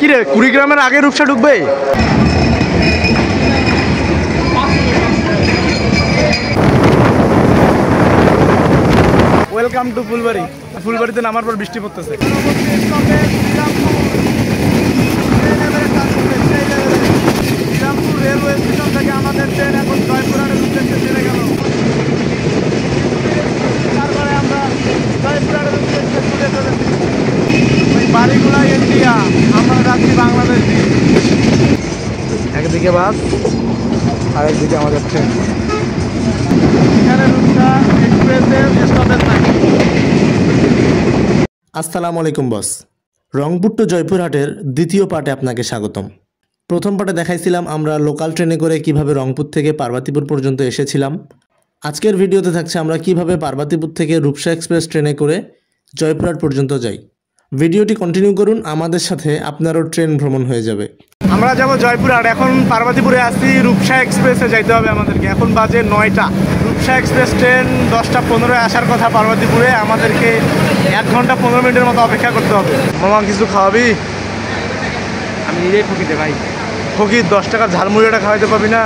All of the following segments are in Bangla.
কি রে, কুড়িগ্রামের আগে রূপসা ঢুকবে? Welcome to Phulbari. ফুলবাড়িতে নামার পর বৃষ্টি পড়তেছে। রেলওয়ে স্টেশন থেকে আমাদের ট্রেন এখন জয়পুরহাটের উদ্দেশ্যে চলে গেল। তারপরে আমরা জয়পুরহাটের উদ্দেশ্যে ছুটে চলেছি। ওই বাড়িগুলা ইন্ডিয়া, আমরা যাচ্ছি বাংলাদেশ। একদিকে বাস আর একদিকে আমাদের ট্রেন। এখানে রূপসা এক্সপ্রেসের স্টপেজ নাই। আসসালামু আলাইকুম বস। রংপুর টু জয়পুরহাটের দ্বিতীয় পার্টে আপনাকে স্বাগতম। প্রথম পার্টে দেখাইছিলাম আমরা লোকাল ট্রেনে করে কিভাবে রংপুর থেকে পার্বতীপুর পর্যন্ত এসেছিলাম। আজকের ভিডিওতে থাকছে আমরা কিভাবে পার্বতীপুর থেকে রূপসা এক্সপ্রেস ট্রেনে করে জয়পুরহাট পর্যন্ত যাই। ভিডিওটি কন্টিনিউ করুন, আমাদের সাথে আপনারও ট্রেন ভ্রমণ হয়ে যাবে। আমরা যাব জয়পুরহাট। এখন পার্বতীপুরে আসি, রূপসা এক্সপ্রেসে যাইতে হবে আমাদেরকে। এখন বাজে 9টা। রূপসা এক্সপ্রেস ট্রেন 10টা 15 আসার কথা পার্বতীপুরে। আমাদেরকে 1 ঘন্টা 15 মিনিটের মতো অপেক্ষা করতে হবে। মামা কিছু খাওয়াবি? আমি নিজেই ফকিতে ভাই। ফকির 10 টাকার ঝালমুড়িটা খাওয়াইতে পাবি না?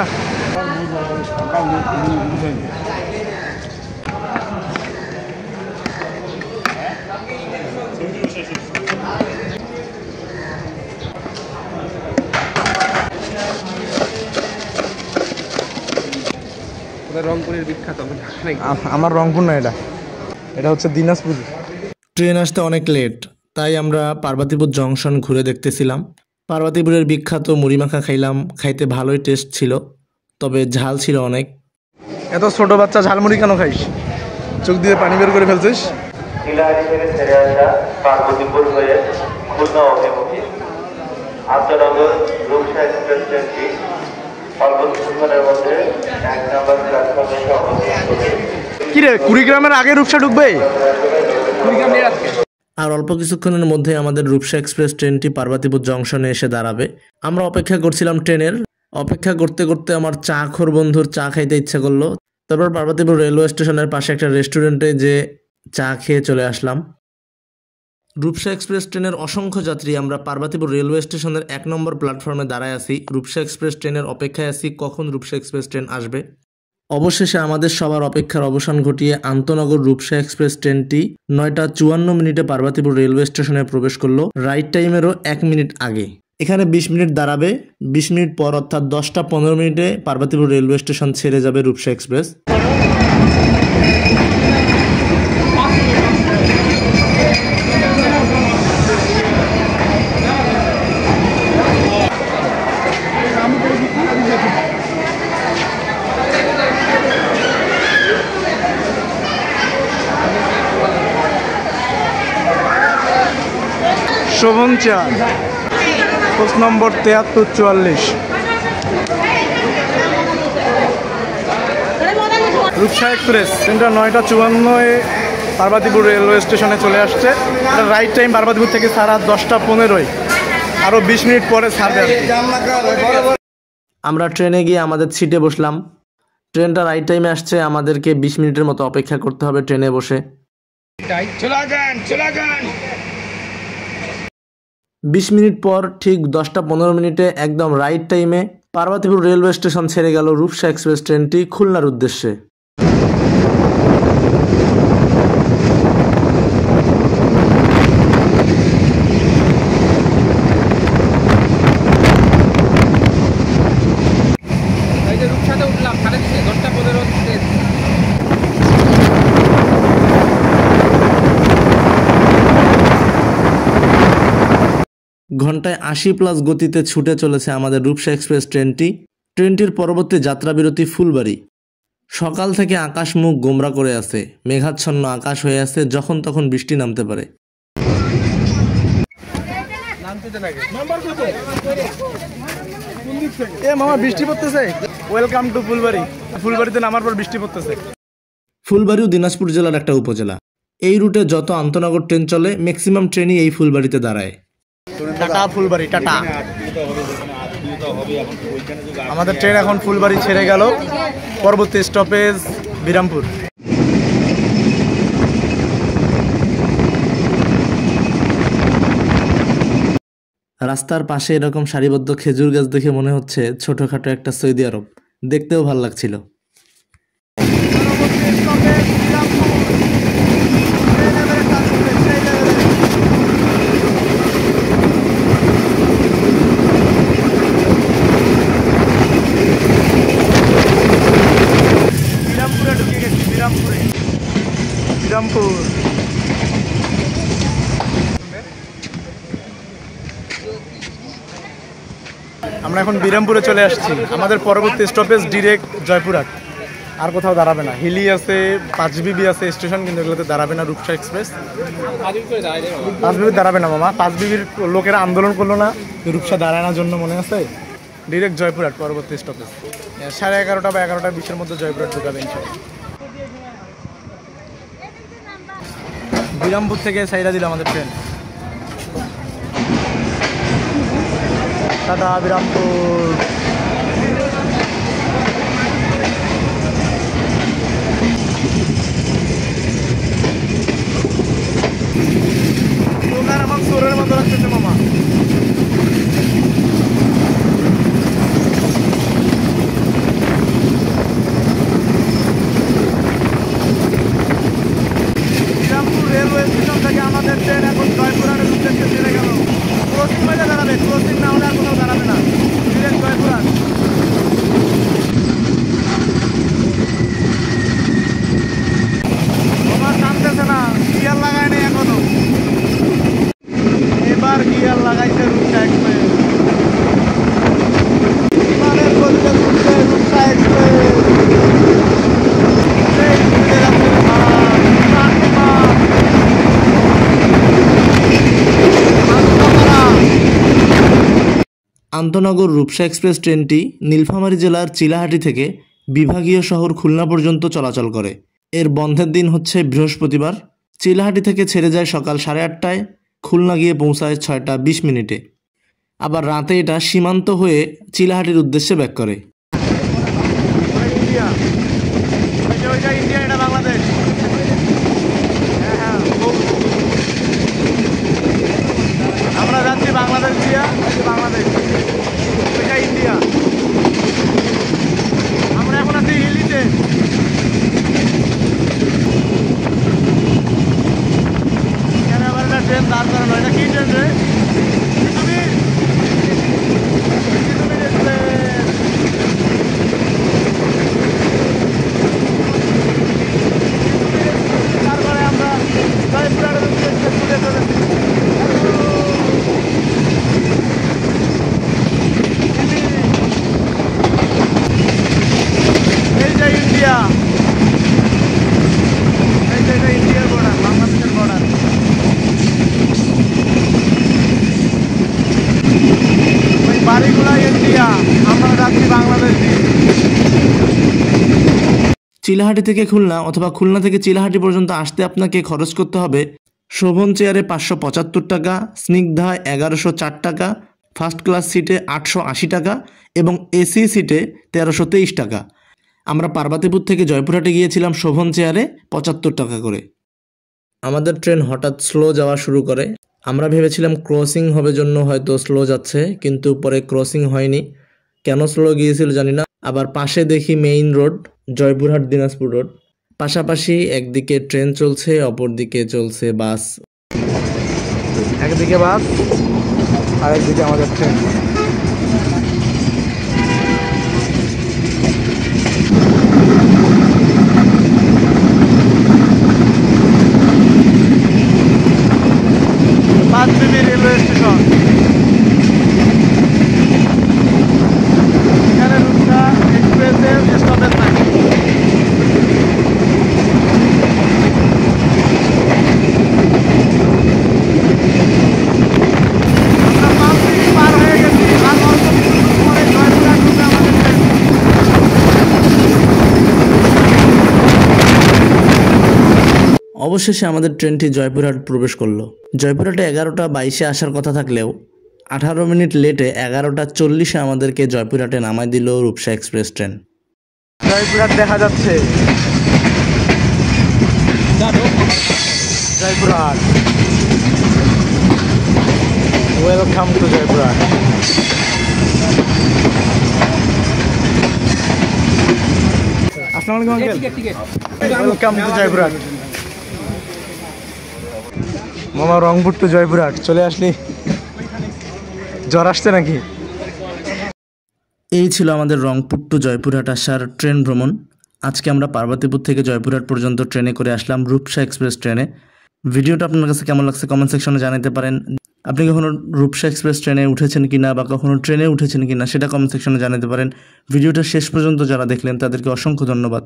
রংপুরের বিখ্যাত আমার রংপুর না, এটা হচ্ছে দিনাজপুর। ট্রেন আসতে অনেক লেট, তাই আমরা পার্বতীপুর জংশন ঘুরে দেখতেছিলাম। পার্বতীপুরের বিখ্যাত মুড়ি মাখা খাইলাম, খাইতে ভালোই টেস্ট ছিল, তবে ঝাল ছিল অনেক। এত ছোট বাচ্চা ঝালমুড়ি কেন খাইস? চোখ দিয়ে পানি বের করে ফেলছিস। পার্বতীপুর হয়ে খুলনা অভিমুখী আন্তনগর রূপসা এক্সপ্রেস ট্রেনটি অল্প কিছুক্ষণের মধ্যে 1 নম্বর প্ল্যাটফর্মে অবস্থান করবে। কি রে, কুড়িগ্রামের আগে রূপসা ঢুকবে? আর অল্প কিছুক্ষণের মধ্যে আমাদের রূপসা এক্সপ্রেস ট্রেনটি পার্বতীপুর জংশনে এসে দাঁড়াবে। আমরা অপেক্ষা করছিলাম ট্রেনের। অপেক্ষা করতে করতে আমার চা খোর বন্ধুর চা খাইতে ইচ্ছা করলো। তারপর পার্বতীপুর রেলওয়ে স্টেশনের পাশে একটা রেস্টুরেন্টে যে চা খেয়ে চলে আসলাম। রূপসা এক্সপ্রেস ট্রেনের অসংখ্য যাত্রী আমরা পার্বতীপুর রেলওয়ে স্টেশনের 1 নম্বর প্ল্যাটফর্মে দাঁড়ায় আছি। রূপসা এক্সপ্রেস ট্রেনের অপেক্ষায় আছি কখন রূপসা এক্সপ্রেস ট্রেন আসবে। অবশেষে আমাদের সবার অপেক্ষার অবসান ঘটিয়ে আন্তনগর রূপসা এক্সপ্রেস ট্রেনটি 9টা 54 পার্বতীপুর রেলওয়ে স্টেশনে প্রবেশ করলো, রাইট টাইমেরও 1 মিনিট আগে। এখানে 20 মিনিট দাঁড়াবে। 20 মিনিট পর অর্থাৎ 10টা 15 পার্বতীপুর রেলওয়ে স্টেশন ছেড়ে যাবে রূপসা এক্সপ্রেস। শোভন চা, পোস্ট নম্বর 7344। রূপসা এক্সপ্রেস ট্রেনটা 9টা 54 পার্বতীপুর রেলওয়ে স্টেশনে চলে আসছে। রাইট টাইম পার্বতীপুর থেকে ছাড়া 10টা 15। আরও 20 মিনিট পরে ছাড়বে। আমরা ট্রেনে গিয়ে আমাদের সিটে বসলাম। ট্রেনটা রাইট টাইমে আসছে, আমাদেরকে 20 মিনিটের মতো অপেক্ষা করতে হবে ট্রেনে বসে। 20 মিনিট পর ঠিক 10টা 15 একদম রাইট টাইমে পার্বতীপুর রেলওয়ে স্টেশন ছেড়ে গেল রূপসা এক্সপ্রেস ট্রেনটি খুলনার উদ্দেশ্যে। ঘন্টায় 80+ গতিতে ছুটে চলেছে আমাদের রূপসা এক্সপ্রেস ট্রেনটি। ট্রেনটির পরবর্তী যাত্রা বিরতি ফুলবাড়ি। সকাল থেকে আকাশ মুখ গোমরা করে আছে, মেঘাচ্ছন্ন আকাশ হয়ে আছে, যখন তখন বৃষ্টি নামতে পারে। মামা বৃষ্টি পড়তেছে। Welcome to Phulbari. ফুলবাড়িতে নামার পর বৃষ্টি পড়তেছে। ফুলবাড়িও দিনাজপুর জেলার একটা উপজেলা। এই রুটে যত আন্তনগর ট্রেন চলে ম্যাক্সিমাম ট্রেনই এই ফুলবাড়িতে দাঁড়ায়। Tata Phulbari, tata. আমাদের ট্রেন এখন ফুলবাড়ি ছেড়ে গেল। পরবর্তী স্টপেজ বিরামপুর। রাস্তার পাশে এরকম সারিবদ্ধ খেজুর গাছ দেখে মনে হচ্ছে ছোটখাটো একটা সৌদি আরব। দেখতেও ভালো লাগছিল। বিরামপুরে ঢুকে গেছি, বিরামপুর আমরা এখন বিরামপুরে চলে আসছি। আমাদের পরবর্তী স্টপেজ ডিরেক্ট জয়পুরহাট, আর কোথাও দাঁড়াবে না। হিলি আছে, 5BB আছে স্টেশন, কিন্তু এগুলোতে দাঁড়াবে না রূপসা এক্সপ্রেস। 5BB দাঁড়াবে না মামা, 5BBর লোকেরা আন্দোলন করলো না রূপসা দাঁড়ানোর জন্য, মনে আছে? ডিরেক্ট জয়পুরহাট পরবর্তী স্টপেজ 11:30 বা 11:20 মধ্যে জয়পুরহাট ঢুকাবে ইনশাল্লাহ। বিরামপুর থেকে সাইরা দিল আমাদের ট্রেন। টাটা বিরামপুর। দোকান আমার চোরের মতো লাগতেছে মামা। বিরামপুর রেলওয়ে স্টেশন থেকে আমাদের ট্রেন এখন জয়পুরহাটের উদ্দেশ্যে চলে গেল। ক্রসিং হলে দাঁড়াবে, ক্রসিং না হলে আর কোথাও দাঁড়াবে না, ডিরেক্ট জয়পুরহাট। আমার টানতেছে না, গিয়ার লাগায় নেই এখনো। এবার গিয়ার লাগাইছে রূপসা এক্সপ্রেস। বিমানের গতিতে ছুটছে রূপসা এক্সপ্রেস। আন্তনগর রূপসা এক্সপ্রেস ট্রেনটি নীলফামারী জেলার চিলাহাটি থেকে বিভাগীয় শহর খুলনা পর্যন্ত চলাচল করে। এর বন্ধের দিন হচ্ছে বৃহস্পতিবার। চিলাহাটি থেকে ছেড়ে যায় সকাল 8:30টায়, খুলনা গিয়ে পৌঁছায় 6:20। আবার রাতে এটা সীমান্ত হয়ে চিলাহাটির উদ্দেশ্যে ব্যাক করে। ইন্ডিয়া, এটা বাংলাদেশ। আমরা যাচ্ছি বাংলাদেশ দিয়া, বাংলাদেশ, ওইটা ইন্ডিয়া। আমরা এখন আছি হিলিতে। এখানে আবার একটা ট্রেন দাঁড় করানো। এটা কি ট্রেন রে? তারপরে আমরা জয়পুরহাটের উদ্দেশ্যে ছুটে চলেছি। এই যে ইন্ডিয়া, এই যে এটা ইন্ডিয়ার বর্ডার, বাংলাদেশের বর্ডার। ওই বাড়িগুলা ইন্ডিয়া, আমরা যাচ্ছি বাংলাদেশ দিয়ে। চিলাহাটি থেকে খুলনা অথবা খুলনা থেকে চিলাহাটি পর্যন্ত আসতে আপনাকে খরচ করতে হবে শোভন চেয়ারে 575 টাকা, স্নিগ্ধায় 1104 টাকা, ফার্স্ট ক্লাস সিটে 880 টাকা এবং এসি সিটে 1323 টাকা। আমরা পার্বতীপুর থেকে জয়পুরহাটে গিয়েছিলাম শোভন চেয়ারে 75 টাকা করে। আমাদের ট্রেন হঠাৎ স্লো যাওয়া শুরু করে। আমরা ভেবেছিলাম ক্রসিং হবে জন্য হয়তো স্লো যাচ্ছে, কিন্তু পরে ক্রসিং হয়নি। কেন স্লো গিয়েছিল জানি না। আবার পাশে দেখি main road, Joypurhat Dinajpur road. পাশাপাশি একদিকে ট্রেন চলছে, অপরদিকে চলছে বাস। একদিকে বাস আর একদিকে আমাদের ট্রেন। রেলওয়ে স্টেশন, এখানে রূপসা এক্সপ্রেসের স্টপেজ নাই। অবশেষে আমাদের ট্রেনটি জয়পুরহাট প্রবেশ করলো। জয়পুরহাটে 11:22 আসার কথা থাকলেও 18 মিনিট লেটে 11:40 আমাদেরকে জয়পুরহাটে নামায় দিল রূপসা এক্সপ্রেস ট্রেন। জয়পুরহাট দেখা যাচ্ছে, জয়পুরহাট। Welcome to Joypurhat. আসসালামু আলাইকুম আঙ্কেল, ওয়েলকাম টু জয়পুরহাট। মামা রংপুর টু জয়পুরহাট চলে আসলি, জ্বর আসছে নাকি? এই ছিল আমাদের রংপুর টু জয়পুরহাট আসার ট্রেন ভ্রমণ। আজকে আমরা পার্বতীপুর থেকে জয়পুরহাট পর্যন্ত ট্রেনে করে আসলাম রূপসা এক্সপ্রেস ট্রেনে। ভিডিওটা আপনার কাছে কেমন লাগছে কমেন্ট সেকশনে জানাতে পারেন। আপনি কখনো রূপসা এক্সপ্রেস ট্রেনে উঠেছেন কিনা বা কখনো ট্রেনে উঠেছেন কিনা সেটা কমেন্ট সেকশনে জানাতে পারেন। ভিডিওটা শেষ পর্যন্ত যারা দেখলেন তাদেরকে অসংখ্য ধন্যবাদ।